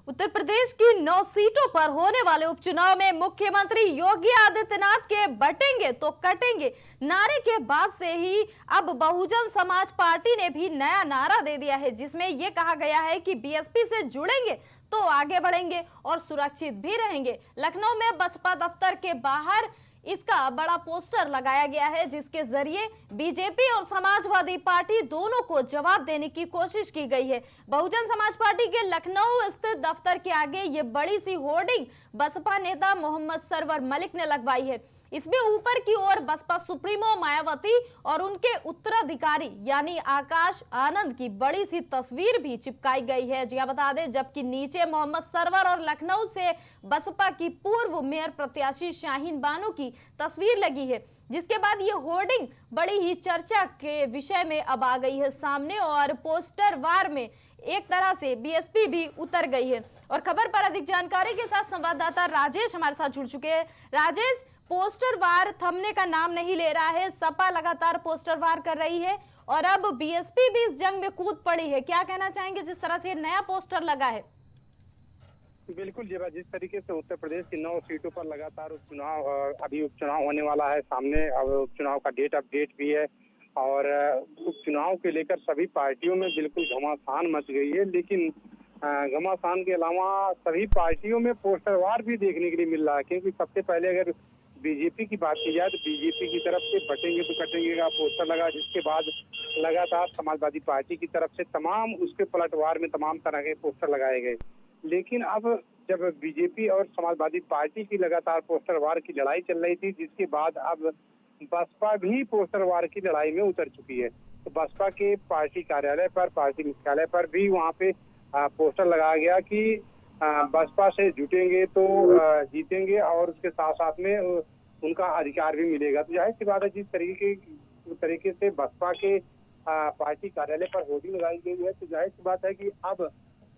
उत्तर प्रदेश की 9 सीटों पर होने वाले उपचुनाव में मुख्यमंत्री योगी आदित्यनाथ के बटेंगे तो कटेंगे नारे के बाद से ही अब बहुजन समाज पार्टी ने भी नया नारा दे दिया है, जिसमें यह कहा गया है कि बीएसपी से जुड़ेंगे तो आगे बढ़ेंगे और सुरक्षित भी रहेंगे। लखनऊ में बसपा दफ्तर के बाहर इसका बड़ा पोस्टर लगाया गया है, जिसके जरिए बीजेपी और समाजवादी पार्टी दोनों को जवाब देने की कोशिश की गई है। बहुजन समाज पार्टी के लखनऊ स्थित दफ्तर के आगे ये बड़ी सी होर्डिंग बसपा नेता मोहम्मद सरवर मलिक ने लगवाई है। इसमें ऊपर की ओर बसपा सुप्रीमो मायावती और उनके उत्तराधिकारी यानी आकाश आनंद की बड़ी सी तस्वीर भी चिपकाई गई है। जी बता दें, जबकि नीचे मोहम्मद सरवर और लखनऊ से बसपा की पूर्व मेयर प्रत्याशी शाहीन बानो की तस्वीर लगी है, जिसके बाद ये होर्डिंग बड़ी ही चर्चा के विषय में अब आ गई है सामने और पोस्टर वार में एक तरह से बीएसपी भी उतर गई है। और खबर पर अधिक जानकारी के साथ संवाददाता राजेश हमारे साथ जुड़ चुके हैं। राजेश, पोस्टर वार थमने का नाम नहीं ले रहा है, सपा लगातार पोस्टर वार कर रही है और अब बीएसपी भी इस जंग में कूद पड़ी है। क्या कहना चाहेंगे जिस तरह से नया पोस्टर लगा है? बिल्कुल जी, जिस तरीके से उत्तर प्रदेश की 9 सीटों पर लगातार अभी उपचुनाव होने वाला है सामने। अब उपचुनाव का डेट अपडेट भी है और उपचुनाव के लेकर सभी पार्टियों में बिल्कुल घमासान मच गई है। लेकिन घमासान के अलावा सभी पार्टियों में पोस्टर वार भी देखने के लिए मिल रहा है, क्योंकि सबसे पहले अगर बीजेपी की बात की जाए तो बीजेपी की तरफ से बटेंगे तो कटेंगे का पोस्टर लगा, जिसके बाद लगातार समाजवादी पार्टी की तरफ से तमाम उसके पलटवार में तमाम तरह के पोस्टर लगाए गए। लेकिन अब जब बीजेपी और समाजवादी पार्टी की लगातार पोस्टर वार की लड़ाई चल रही थी, जिसके बाद अब बसपा भी पोस्टर वार की लड़ाई में उतर चुकी है। तो बसपा के पार्टी कार्यालय पर, पार्टी मुख्यालय पर भी वहां पे पोस्टर लगाया गया कि बसपा से जुटेंगे तो जीतेंगे और उसके साथ साथ में उनका अधिकार भी मिलेगा। तो जाहिर सी बात है, जिस तरीके से बसपा के पार्टी कार्यालय पर होर्डिंग लगाई गई है, तो जाहिर सी बात है कि अब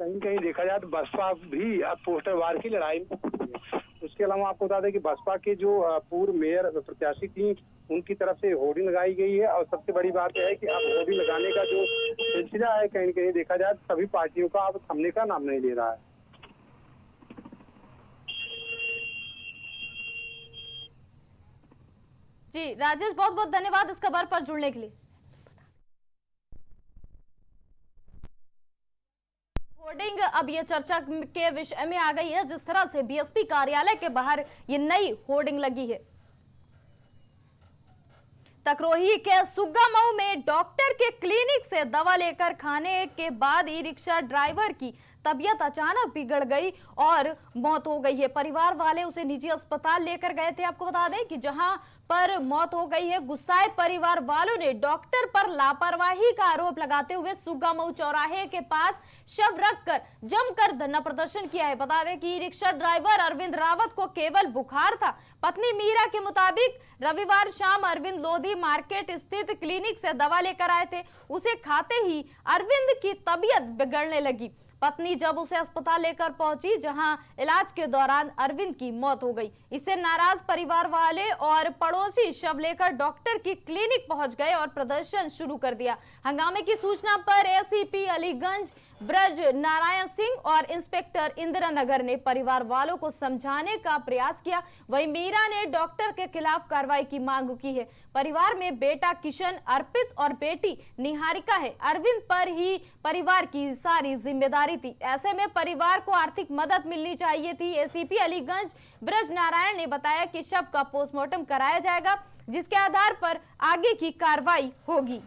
कहीं कहीं देखा जाए तो बसपा भी अब पोस्टर वार की लड़ाई में। उसके अलावा आपको बता दें कि बसपा के जो पूर्व मेयर प्रत्याशी थी, उनकी तरफ से होर्डिंग लगाई गई है। और सबसे बड़ी बात यह है कि अब होर्डिंग लगाने का जो सिलसिला है, कहीं कहीं देखा जाए तो सभी पार्टियों का अब थमने का नाम नहीं ले रहा है। जी राजेश, बहुत बहुत धन्यवाद इस खबर पर जुड़ने के लिए। होर्डिंग अब ये चर्चा के विषय में आ गई है, जिस तरह से बीएसपी कार्यालय के बाहर ये नई होर्डिंग लगी है। तकरोही के सुग्गामऊ में डॉक्टर के क्लिनिक से दवा लेकर खाने के बाद ई रिक्शा ड्राइवर की तबीयत अचानक बिगड़ गई और मौत हो गई है। परिवार वाले उसे निजी अस्पताल लेकर गए थे। आपको बता दें कि जहां पर मौत हो गई है, गुस्साए परिवार वालों ने डॉक्टर पर लापरवाही का आरोप लगाते हुए सुग्गामऊ चौराहे के पास शव रखकर जमकर धरना प्रदर्शन किया है। बता दें कि रिक्शा ड्राइवर अरविंद रावत को केवल बुखार था। पत्नी मीरा के मुताबिक रविवार शाम अरविंद लोधी मार्केट स्थित क्लिनिक से दवा लेकर आए थे। उसे खाते ही अरविंद की तबीयत बिगड़ने लगी। पत्नी जब उसे अस्पताल लेकर पहुंची, जहां इलाज के दौरान अरविंद की मौत हो गई। इससे नाराज परिवार वाले और पड़ोसी शव लेकर डॉक्टर की क्लिनिक पहुंच गए और प्रदर्शन शुरू कर दिया। हंगामे की सूचना पर एसीपी अलीगंज ब्रज नारायण सिंह और इंस्पेक्टर इंदिरा नगर ने परिवार वालों को समझाने का प्रयास किया। वहीं मीरा ने डॉक्टर के खिलाफ कार्रवाई की मांग की है। परिवार में बेटा किशन, अर्पित और बेटी निहारिका है। अरविंद पर ही परिवार की सारी जिम्मेदारी थी। ऐसे में परिवार को आर्थिक मदद मिलनी चाहिए थी। एसीपी अलीगंज ब्रज नारायण ने बताया कि शव का पोस्टमार्टम कराया जाएगा, जिसके आधार पर आगे की कार्रवाई होगी।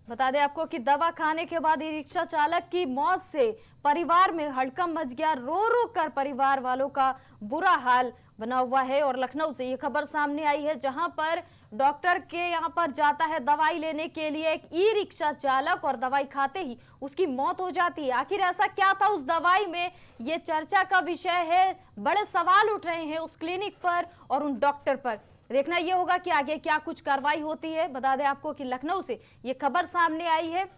बता दें आपको कि दवा खाने के बाद ई रिक्शा चालक की मौत से परिवार में हड़कंप मच गया। रो रो कर परिवार वालों का बुरा हाल बना हुआ है। और लखनऊ से ये खबर सामने आई है, जहां पर डॉक्टर के यहां पर जाता है दवाई लेने के लिए एक ई रिक्शा चालक और दवाई खाते ही उसकी मौत हो जाती है। आखिर ऐसा क्या था उस दवाई में, ये चर्चा का विषय है। बड़े सवाल उठ रहे हैं उस क्लिनिक पर और उन डॉक्टर पर। देखना यह होगा कि आगे क्या कुछ कार्रवाई होती है। बता दें आपको कि लखनऊ से यह खबर सामने आई है,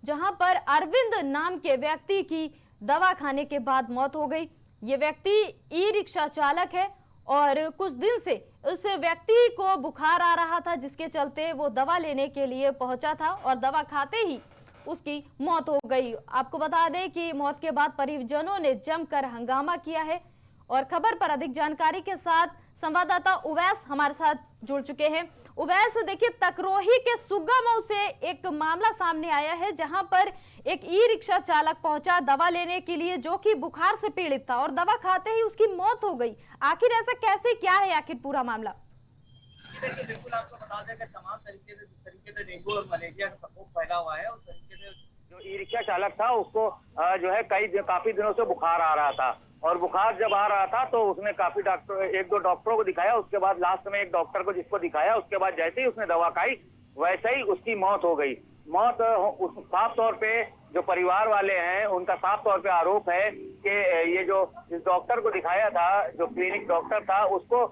जहां पर अरविंद नाम के व्यक्ति की दवा खाने के बाद मौत हो गई। ये व्यक्ति ई रिक्शा चालक है और कुछ दिन से उस व्यक्ति को बुखार आ रहा था, जिसके चलते वो दवा लेने के लिए पहुंचा था और दवा खाते ही उसकी मौत हो गई। आपको बता दें कि मौत के बाद परिजनों ने जमकर हंगामा किया है। और खबर पर अधिक जानकारी के साथ संवाददाता उवैस हमारे साथ जुड़ चुके हैं। उवैस, देखिए, तकरोही के सुग्गामऊ से एक मामला सामने आया है, जहां पर एक ई रिक्शा चालक पहुंचा दवा लेने के लिए, जो कि बुखार से पीड़ित था, और दवा खाते ही उसकी मौत हो गई। आखिर ऐसा कैसे, क्या है आखिर पूरा मामला? देखिए, बिल्कुल आपको बता दें कि तमाम तरीके से जिस तरीके से डेंगू और मलेरिया का प्रकोप फैला हुआ है, उस तरीके से जो ई रिक्शा चालक था उसको जो है काफी दिनों से बुखार आ रहा था। और बुखार जब आ रहा था तो उसने काफी एक दो डॉक्टरों को दिखाया, उसके बाद लास्ट में एक डॉक्टर को जिसको दिखाया, उसके बाद जैसे ही उसने दवा खाई वैसे ही उसकी मौत हो गई। मौत साफ तौर पे जो परिवार वाले हैं उनका साफ तौर पे आरोप है कि ये जो इस डॉक्टर को दिखाया था, जो क्लिनिक डॉक्टर था, उसको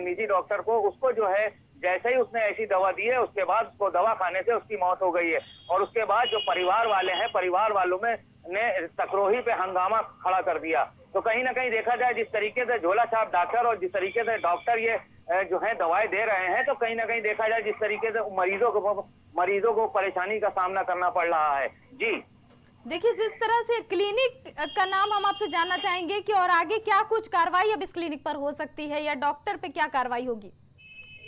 निजी डॉक्टर को, उसको जो है जैसे ही उसने ऐसी दवा दी है उसके बाद उसको दवा खाने से उसकी मौत हो गई है। और उसके बाद जो परिवार वाले हैं, परिवार वालों में ने तकरोही पे हंगामा खड़ा कर दिया। तो कहीं ना कहीं देखा जाए, जिस तरीके से झोला छाप डॉक्टर और जिस तरीके से डॉक्टर ये जो है दवाएं दे रहे हैं, तो कहीं ना कहीं देखा जाए जिस तरीके से मरीजों को परेशानी का सामना करना पड़ रहा है। जी देखिए, जिस तरह से क्लिनिक का नाम हम आपसे जानना चाहेंगे कि और आगे क्या कुछ कार्रवाई अब इस क्लिनिक पर हो सकती है, या डॉक्टर पे क्या कार्रवाई होगी?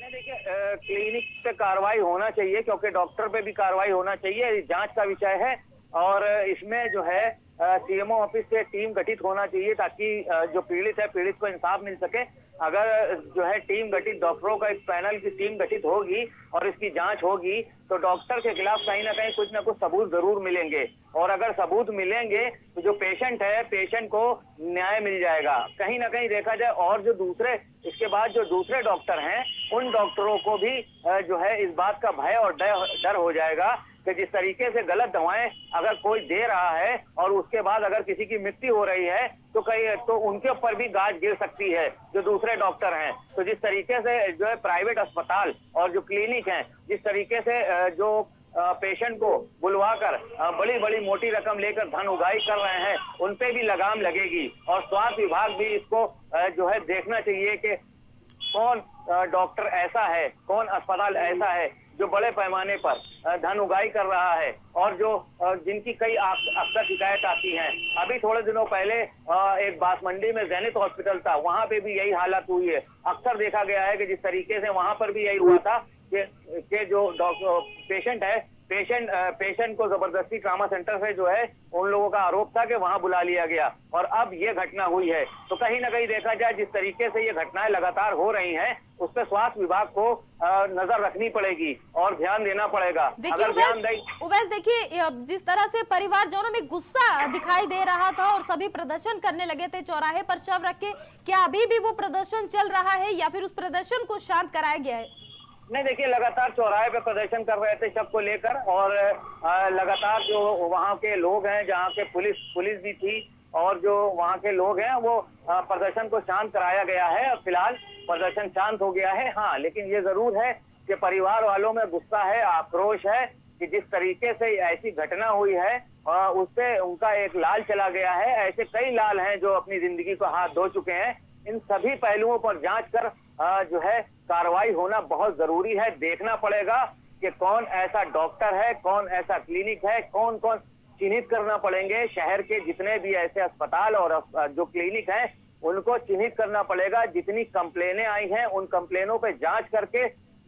नहीं, देखिए, क्लिनिक पे कार्रवाई होना चाहिए, क्योंकि डॉक्टर पे भी कार्रवाई होना चाहिए, जांच का विषय है। और इसमें जो है सीएमओ ऑफिस से टीम गठित होना चाहिए, ताकि जो पीड़ित है, पीड़ित को इंसाफ मिल सके। अगर जो है टीम गठित, डॉक्टरों का एक पैनल की टीम गठित होगी और इसकी जांच होगी, तो डॉक्टर के खिलाफ कहीं ना कहीं कुछ ना कुछ सबूत जरूर मिलेंगे। और अगर सबूत मिलेंगे तो जो पेशेंट है, पेशेंट को न्याय मिल जाएगा। कहीं ना कहीं देखा जाए, और जो दूसरे इसके बाद जो दूसरे डॉक्टर हैं, उन डॉक्टरों को भी जो है इस बात का भय और डर हो जाएगा कि जिस तरीके से गलत दवाएं अगर कोई दे रहा है और उसके बाद अगर किसी की मृत्यु हो रही है तो उनके ऊपर भी गाज गिर सकती है, जो दूसरे डॉक्टर हैं। तो जिस तरीके से जो है प्राइवेट अस्पताल और जो क्लिनिक हैं, जिस तरीके से जो पेशेंट को बुलवाकर बड़ी बड़ी मोटी रकम लेकर धन उगाही कर रहे हैं, उन पे भी लगाम लगेगी। और स्वास्थ्य विभाग भी इसको जो है देखना चाहिए कि कौन डॉक्टर ऐसा है, कौन अस्पताल ऐसा है जो बड़े पैमाने पर धन उगाही कर रहा है, और जो जिनकी कई अक्सर शिकायत आती हैं। अभी थोड़े दिनों पहले एक बांसमंडी में जैनित हॉस्पिटल था, वहां पे भी यही हालत हुई है। अक्सर देखा गया है कि जिस तरीके से वहां पर भी यही हुआ था कि जो पेशेंट है, पेशेंट को जबरदस्ती ट्रामा सेंटर से जो है उन लोगों का आरोप था कि वहां बुला लिया गया, और अब ये घटना हुई है। तो कहीं ना कहीं देखा जाए, जिस तरीके से ये घटनाएं लगातार हो रही हैं, उस पर स्वास्थ्य विभाग को नजर रखनी पड़ेगी और ध्यान देना पड़ेगा। अगर ध्यान उवैस, देखिए, जिस तरह से परिवारजनों में गुस्सा दिखाई दे रहा था और सभी प्रदर्शन करने लगे थे चौराहे पर शव रख के, क्या अभी भी वो प्रदर्शन चल रहा है या फिर उस प्रदर्शन को शांत कराया गया है? नहीं, देखिए, लगातार चौराहे पे प्रदर्शन कर रहे थे शव को लेकर, और लगातार जो वहाँ के लोग हैं, जहाँ के पुलिस भी थी, और जो वहाँ के लोग हैं, वो प्रदर्शन को शांत कराया गया है। और फिलहाल प्रदर्शन शांत हो गया है। हाँ, लेकिन ये जरूर है कि परिवार वालों में गुस्सा है, आक्रोश है कि जिस तरीके से ऐसी घटना हुई है उससे उनका एक लाल चला गया है। ऐसे कई लाल हैं जो अपनी जिंदगी को हाथ धो चुके हैं। इन सभी पहलुओं पर जांच कर जो है कार्रवाई होना बहुत जरूरी है। देखना पड़ेगा कि कौन ऐसा डॉक्टर है, कौन ऐसा क्लिनिक है, कौन कौन चिन्हित करना पड़ेंगे। शहर के जितने भी ऐसे अस्पताल और जो क्लिनिक हैं, उनको चिन्हित करना पड़ेगा। जितनी कंप्लेनें आई हैं, उन कंप्लेनों पे जांच करके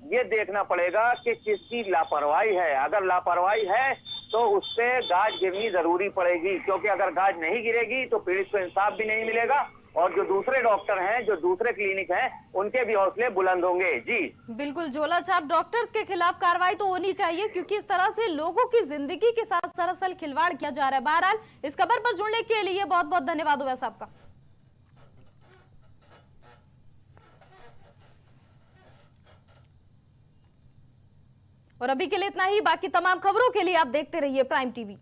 ये देखना पड़ेगा कि किसकी लापरवाही है। अगर लापरवाही है तो उससे गाज गिरनी जरूरी पड़ेगी, क्योंकि अगर गाज नहीं गिरेगी तो पीड़ित को इंसाफ भी नहीं मिलेगा, और जो दूसरे डॉक्टर हैं, जो दूसरे क्लिनिक हैं, उनके भी हौसले बुलंद होंगे। जी बिल्कुल, झोला छाप डॉक्टर्स के खिलाफ कार्रवाई तो होनी चाहिए, क्योंकि इस तरह से लोगों की जिंदगी के साथ सरासर खिलवाड़ किया जा रहा है। बहरहाल, इस खबर पर जुड़ने के लिए बहुत बहुत धन्यवाद उवैस आपका। और अभी के लिए इतना ही। बाकी तमाम खबरों के लिए आप देखते रहिए प्राइम टीवी।